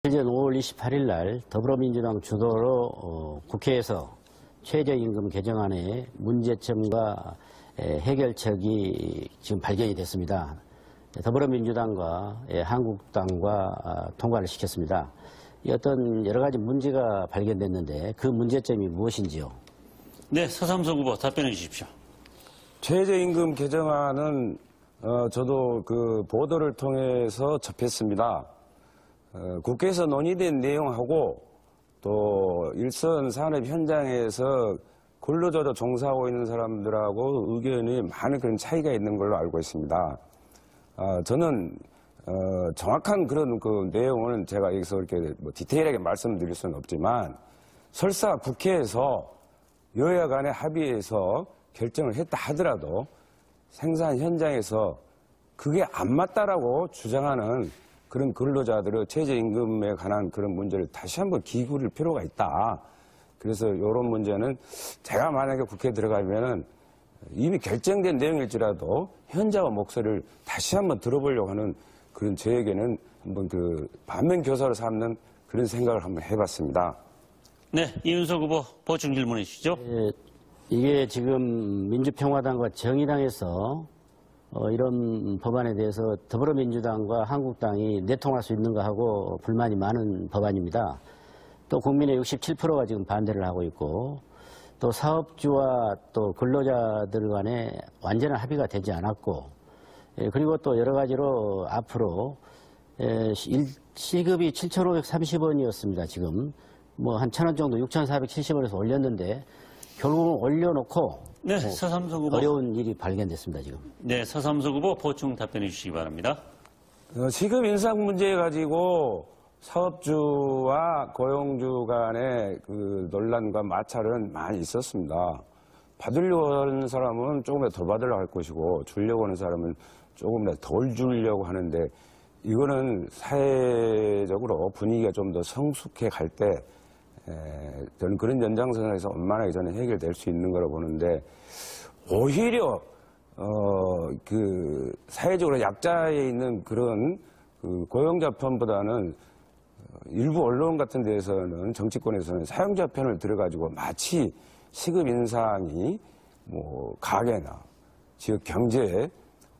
전 5월 28일 날 더불어민주당 주도로 국회에서 최저임금 개정안의 문제점과 해결책이 지금 발견이 됐습니다. 더불어민주당과 한국당과 통과를 시켰습니다. 어떤 여러 가지 문제가 발견됐는데 그 문제점이 무엇인지요? 네, 서삼석 후보 답변해 주십시오. 최저임금 개정안은 저도 그 보도를 통해서 접했습니다. 국회에서 논의된 내용하고 또 일선 산업 현장에서 근로자로 종사하고 있는 사람들하고 의견이 많은 그런 차이가 있는 걸로 알고 있습니다. 저는 정확한 그런 그 내용은 제가 여기서 이렇게 뭐 디테일하게 말씀드릴 수는 없지만 설사 국회에서 여야 간의 합의해서 결정을 했다 하더라도 생산 현장에서 그게 안 맞다라고 주장하는 그런 근로자들의 최저임금에 관한 그런 문제를 다시 한번 기울일 필요가 있다. 그래서 이런 문제는 제가 만약에 국회에 들어가면은 이미 결정된 내용일지라도 현장의 목소리를 다시 한번 들어보려고 하는 그런 저에게는 한번 그 반면 교사로 삼는 그런 생각을 한번 해봤습니다. 네, 이윤석 후보 보충 질문해 주시죠. 이게 지금 민주평화당과 정의당에서 이런 법안에 대해서 더불어민주당과 한국당이 내통할 수 있는가 하고 불만이 많은 법안입니다. 또 국민의 67%가 지금 반대를 하고 있고 또 사업주와 또 근로자들 간에 완전한 합의가 되지 않았고 그리고 또 여러 가지로 앞으로 시급이 7,530원이었습니다. 지금 뭐 한 1,000원 정도 6,470원에서 올렸는데 결국은 올려놓고 네, 서삼석 후보. 어려운 일이 발견됐습니다, 지금. 네, 서삼석 후보 보충 답변해 주시기 바랍니다. 시급 인상 문제 가지고 사업주와 고용주 간의 그 논란과 마찰은 많이 있었습니다. 받으려고 하는 사람은 조금이라도 더 받으려고 할 것이고 주려고 하는 사람은 조금이라도 덜 주려고 하는데 이거는 사회적으로 분위기가 좀 더 성숙해 갈 때 저는 그런 연장선에서 원만하게 저는 해결될 수 있는 거라고 보는데 오히려 그 사회적으로 약자에 있는 그런 그 고용자 편보다는 일부 언론 같은 데에서는 정치권에서는 사용자 편을 들어가지고 마치 시급 인상이 뭐 가게나 지역 경제에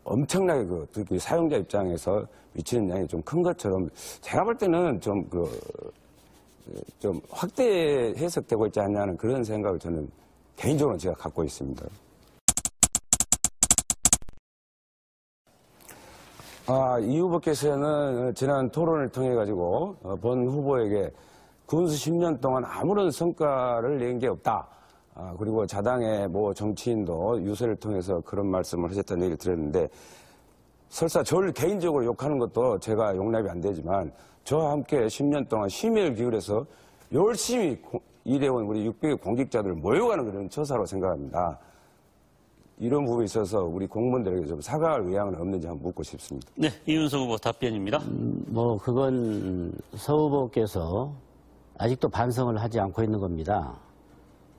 엄청나게 특히 사용자 입장에서 미치는 양이 좀 큰 것처럼 제가 볼 때는 좀 확대 해석되고 있지 않냐는 그런 생각을 저는 개인적으로 제가 갖고 있습니다. 이 후보께서는 지난 토론을 통해 가지고 본 후보에게 군수 10년 동안 아무런 성과를 낸 게 없다. 그리고 자당의 뭐 정치인도 유세를 통해서 그런 말씀을 하셨다는 얘기를 들었는데 설사 저를 개인적으로 욕하는 것도 제가 용납이 안 되지만 저와 함께 10년 동안 심혈을 기울여서 열심히 일해온 우리 600의 공직자들을 모여가는 그런 처사로 생각합니다. 이런 부분에 있어서 우리 공무원들에게 좀 사과할 의향은 없는지 한번 묻고 싶습니다. 네, 이윤석 후보 답변입니다. 그건 서 후보께서 아직도 반성을 하지 않고 있는 겁니다.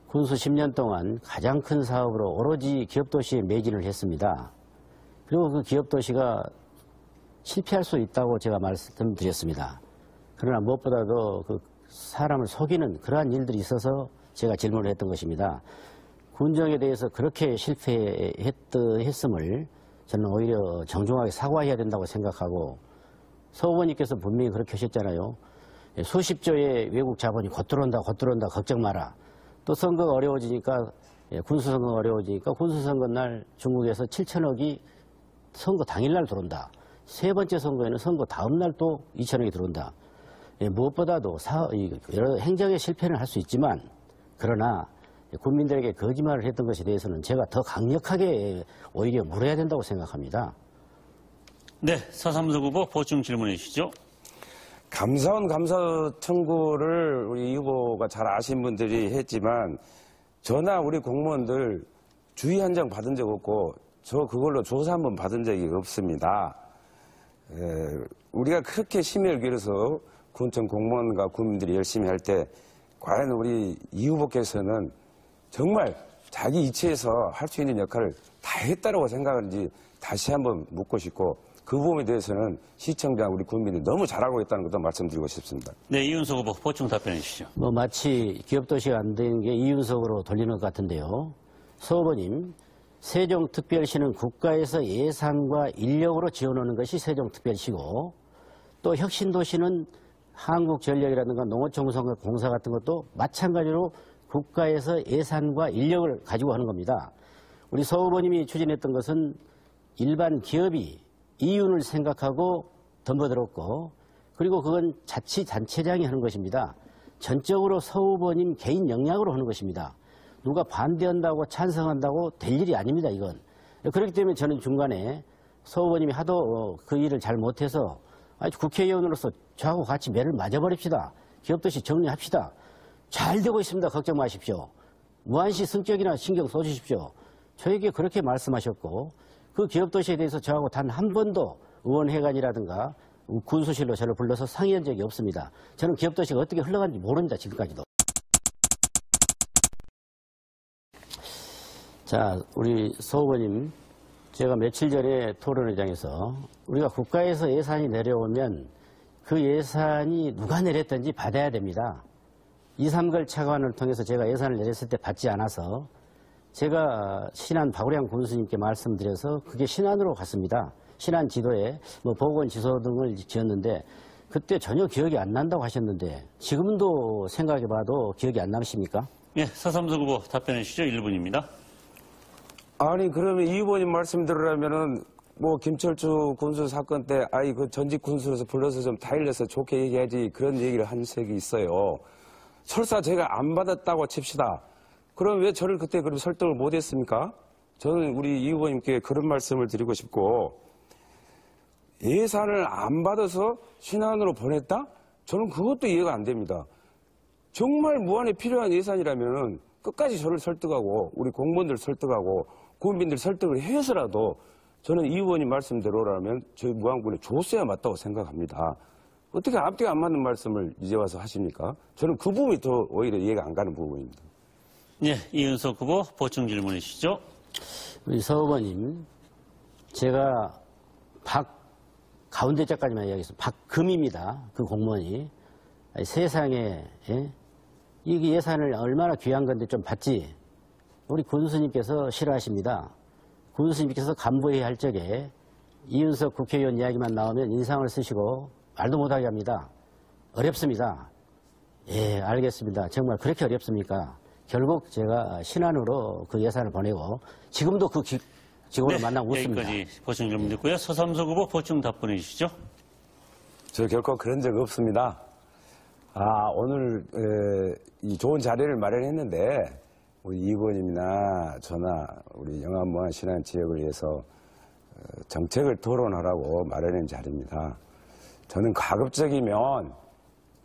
군수 10년 동안 가장 큰 사업으로 오로지 기업도시에 매진을 했습니다. 그리고 그 기업도시가 실패할 수 있다고 제가 말씀드렸습니다. 그러나 무엇보다도 그 사람을 속이는 그러한 일들이 있어서 제가 질문을 했던 것입니다. 군정에 대해서 그렇게 실패했음을 저는 오히려 정중하게 사과해야 된다고 생각하고 서 후보님께서 분명히 그렇게 하셨잖아요. 수십조의 외국 자본이 곧 들어온다 걱정 마라. 또 선거가 어려워지니까 군수선거가 어려워지니까 군수선거 날 중국에서 7천억이 선거 당일날 들어온다. 세 번째 선거에는 선거 다음 날 또 2천억이 들어온다. 무엇보다도 여러 행정의 실패는 할 수 있지만 그러나 국민들에게 거짓말을 했던 것에 대해서는 제가 더 강력하게 오히려 물어야 된다고 생각합니다. 네, 서삼석 후보 보충 질문해 주시죠. 감사원 감사 청구를 우리 이 후보가 잘 아신 분들이 했지만 저나 우리 공무원들 주의 한 장 받은 적 없고 저 그걸로 조사 한번 받은 적이 없습니다. 우리가 그렇게 심혈을 기울여서 군청 공무원과 국민들이 열심히 할 때 과연 우리 이 후보께서는 정말 자기 이치에서 할 수 있는 역할을 다 했다라고 생각하는지 다시 한번 묻고 싶고 그 부분에 대해서는 시청자 우리 국민이 너무 잘하고 있다는 것도 말씀드리고 싶습니다. 네, 이윤석 후보 보충 답변해 주시죠. 마치 기업도시가 안 되는 게 이윤석으로 돌리는 것 같은데요. 서 후보님, 세종특별시는 국가에서 예산과 인력으로 지원하는 것이 세종특별시고, 또 혁신도시는 한국전력이라든가 농어촌공사 같은 것도 마찬가지로 국가에서 예산과 인력을 가지고 하는 겁니다. 우리 서 후보님이 추진했던 것은 일반 기업이 이윤을 생각하고 덤벼들었고, 그리고 그건 자치단체장이 하는 것입니다. 전적으로 서 후보님 개인 역량으로 하는 것입니다. 누가 반대한다고 찬성한다고 될 일이 아닙니다, 이건. 그렇기 때문에 저는 중간에 서 후보님이 하도 그 일을 잘 못해서 국회의원으로서 저하고 같이 매를 맞아버립시다. 기업도시 정리합시다. 잘 되고 있습니다. 걱정 마십시오. 무한시 성격이나 신경 써주십시오. 저에게 그렇게 말씀하셨고, 그 기업도시에 대해서 저하고 단 한 번도 의원회관이라든가 군수실로 저를 불러서 상의한 적이 없습니다. 저는 기업도시가 어떻게 흘러가는지 모릅니다. 지금까지도. 자, 우리 서 후보님, 제가 며칠 전에 토론회장에서 우리가 국가에서 예산이 내려오면 그 예산이 누가 내렸든지 받아야 됩니다. 2, 3개월 차관을 통해서 제가 예산을 내렸을 때 받지 않아서 제가 신안 박우량 군수님께 말씀드려서 그게 신안으로 갔습니다. 신안 지도에 보건 지소 등을 지었는데 그때 전혀 기억이 안 난다고 하셨는데 지금도 생각해봐도 기억이 안 나십니까? 예, 서삼석 후보 답변해 주시죠. 1분입니다. 아니 그러면 이 후보님 말씀 들으려면은 김철주 군수 사건 때 그 전직 군수로서 불러서 좀 타일러서 좋게 얘기하지 그런 얘기를 한 적이 있어요. 설사 제가 안 받았다고 칩시다. 그럼 왜 저를 그때 그럼 설득을 못 했습니까? 저는 우리 이 후보님께 그런 말씀을 드리고 싶고, 예산을 안 받아서 신안으로 보냈다? 저는 그것도 이해가 안 됩니다. 정말 무한에 필요한 예산이라면 끝까지 저를 설득하고 우리 공무원들 설득하고 국민들 설득을 해서라도 저는 이 후보님 말씀대로라면 저희 무안군에 줬어야 맞다고 생각합니다. 어떻게 앞뒤가 안 맞는 말씀을 이제 와서 하십니까? 저는 그 부분이 더 오히려 이해가 안 가는 부분입니다. 예, 이윤석 후보 보충 질문해 주시죠. 우리 서 후보님, 제가 가운데 자까지만 이야기해서 박금입니다. 그 공무원이. 아니, 세상에 이 예산을 얼마나 귀한 건데 좀 받지. 우리 군수님께서 싫어하십니다. 군수님께서 간부회의 할 적에 이윤석 국회의원 이야기만 나오면 인상을 쓰시고 말도 못하게 합니다. 어렵습니다. 예, 알겠습니다. 정말 그렇게 어렵습니까? 결국 제가 신안으로 그 예산을 보내고 지금도 그 직원을 만나고 웃습니다. 여기까지 보충 질문 듣고요. 서삼석 후보 보충 답변해 주시죠. 저 결코 그런 적 없습니다. 오늘 이 좋은 자리를 마련했는데 우리 이 의원님이나 저나 우리 영암무안 신안 지역을 위해서 정책을 토론하라고 마련한 자리입니다. 저는 가급적이면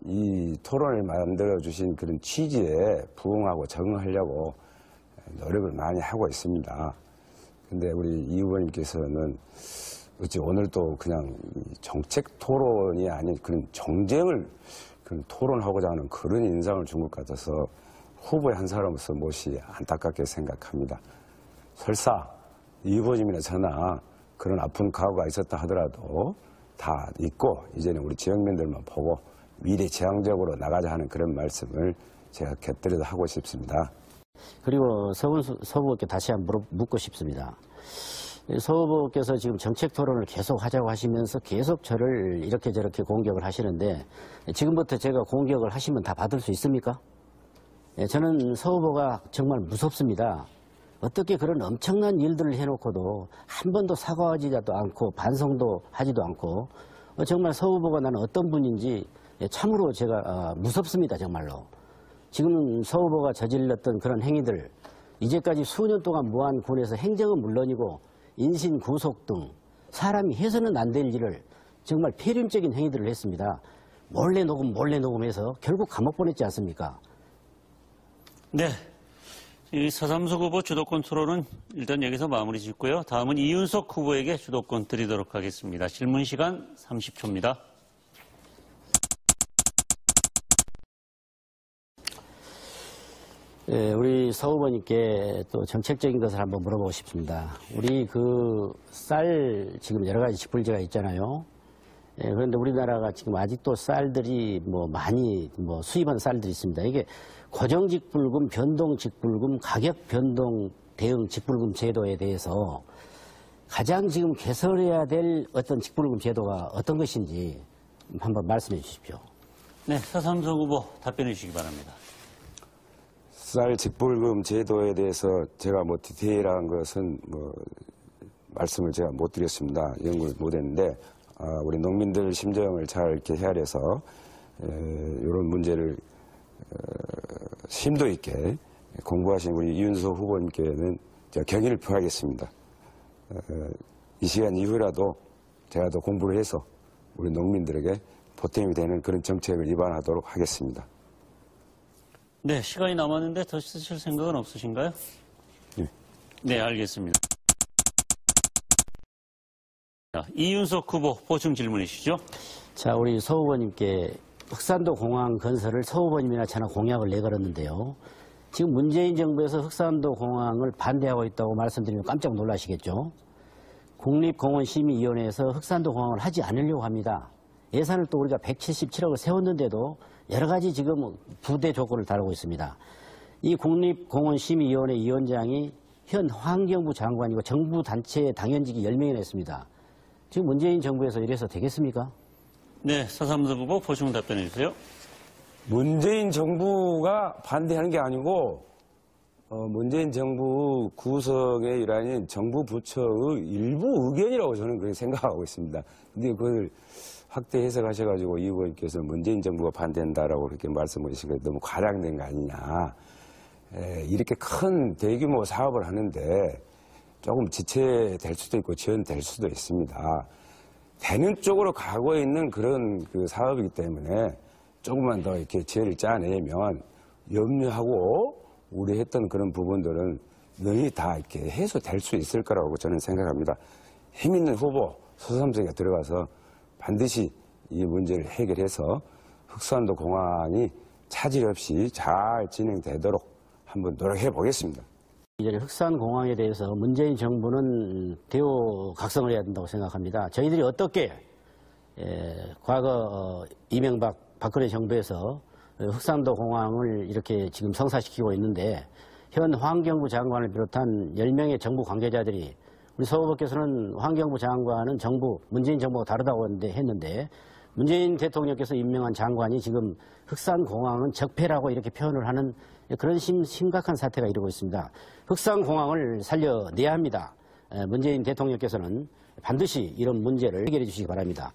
이 토론을 만들어주신 그런 취지에 부응하고 적응하려고 노력을 많이 하고 있습니다. 근데 우리 이 의원님께서는 어찌 오늘 또 그냥 정책 토론이 아닌 그런 정쟁을 그런 토론하고자 하는 그런 인상을 준 것 같아서 후보의 한 사람으로서 몹시 안타깝게 생각합니다. 설사 이 의원님이나 저나 그런 아픈 과거가 있었다 하더라도 다 잊고 이제는 우리 지역민들만 보고 미래지향적으로 나가자 하는 그런 말씀을 제가 곁들여서 하고 싶습니다. 그리고 서 후보께 다시 한번 묻고 싶습니다. 서 후보께서 지금 정책 토론을 계속 하자고 하시면서 계속 저를 이렇게 저렇게 공격을 하시는데 지금부터 제가 공격을 하시면 다 받을 수 있습니까? 저는 서 후보가 정말 무섭습니다. 어떻게 그런 엄청난 일들을 해놓고도 한 번도 사과하지도 않고 반성도 하지도 않고 정말 서 후보가 나는 어떤 분인지 참으로 제가 무섭습니다. 정말로. 지금 서 후보가 저질렀던 그런 행위들 이제까지 수년 동안 무안군에서 행정은 물론이고 인신 구속 등 사람이 해서는 안 될 일을 정말 폐륜적인 행위들을 했습니다. 몰래 녹음해서 결국 감옥 보냈지 않습니까? 네. 이 서삼석 후보 주도권 토론은 일단 여기서 마무리 짓고요. 다음은 이윤석 후보에게 주도권 드리도록 하겠습니다. 질문 시간 30초입니다. 예, 우리 서 후보님께 또 정책적인 것을 한번 물어보고 싶습니다. 우리 그 쌀 지금 여러 가지 직불제가 있잖아요. 예, 그런데 우리나라가 지금 아직도 쌀들이 많이 수입한 쌀들이 있습니다. 이게 고정직불금, 변동직불금, 가격변동 대응 직불금 제도에 대해서 가장 지금 개설해야 될 어떤 직불금 제도가 어떤 것인지 한번 말씀해 주십시오. 네, 서삼석 후보 답변해 주시기 바랍니다. 쌀 직불금 제도에 대해서 제가 디테일한 것은 말씀을 제가 못 드렸습니다. 연구를 못 했는데, 우리 농민들 심정을 잘 이렇게 헤아려서, 이런 문제를, 심도 있게 공부하신 우리 이윤석 후보님께는 제가 경의를 표하겠습니다. 이 시간 이후라도 제가 더 공부를 해서 우리 농민들에게 보탬이 되는 그런 정책을 입안하도록 하겠습니다. 네, 시간이 남았는데 더 쓰실 생각은 없으신가요? 네. 네, 알겠습니다. 자, 이윤석 후보 보충 질문이시죠? 자, 우리 서 후보님께 흑산도 공항 건설을 서 후보님이나 저나 공약을 내걸었는데요. 지금 문재인 정부에서 흑산도 공항을 반대하고 있다고 말씀드리면 깜짝 놀라시겠죠. 국립공원심의위원회에서 흑산도 공항을 하지 않으려고 합니다. 예산을 또 우리가 177억을 세웠는데도 여러 가지 지금 부대 조건을 다루고 있습니다. 이 국립공원심의위원회 위원장이 현 환경부 장관이고 정부 단체 당연직이 10명이나 있습니다. 지금 문재인 정부에서 이래서 되겠습니까? 네, 서삼석 후보 보충 답변해 주세요. 문재인 정부가 반대하는 게 아니고, 문재인 정부 구성의 일환인 정부 부처의 일부 의견이라고 저는 그렇게 생각하고 있습니다. 근데 그걸 확대 해석하셔가지고 이 의원께서 문재인 정부가 반대한다라고 그렇게 말씀하시기가 너무 과장된 거 아니냐. 이렇게 큰 대규모 사업을 하는데 조금 지체될 수도 있고 지연될 수도 있습니다. 되는 쪽으로 가고 있는 그런 그 사업이기 때문에 조금만 더 이렇게 지혜를 짜내면 염려하고 우려했던 그런 부분들은 능히 다 이렇게 해소될 수 있을 거라고 저는 생각합니다. 힘 있는 후보 서삼석에 들어가서 반드시 이 문제를 해결해서 흑산도 공항이 차질 없이 잘 진행되도록 한번 노력해 보겠습니다. 이제 흑산공항에 대해서 문재인 정부는 대우 각성을 해야 된다고 생각합니다. 저희들이 어떻게 과거 이명박 박근혜 정부에서 흑산도 공항을 이렇게 지금 성사시키고 있는데 현 환경부 장관을 비롯한 10명의 정부 관계자들이 우리 서 후보께서는 환경부 장관은 문재인 정부가 다르다고 했는데 문재인 대통령께서 임명한 장관이 지금 흑산공항은 적폐라고 이렇게 표현을 하는 그런 심각한 사태가 이루고 있습니다. 흑산공항을 살려내야 합니다. 문재인 대통령께서는 반드시 이런 문제를 해결해 주시기 바랍니다.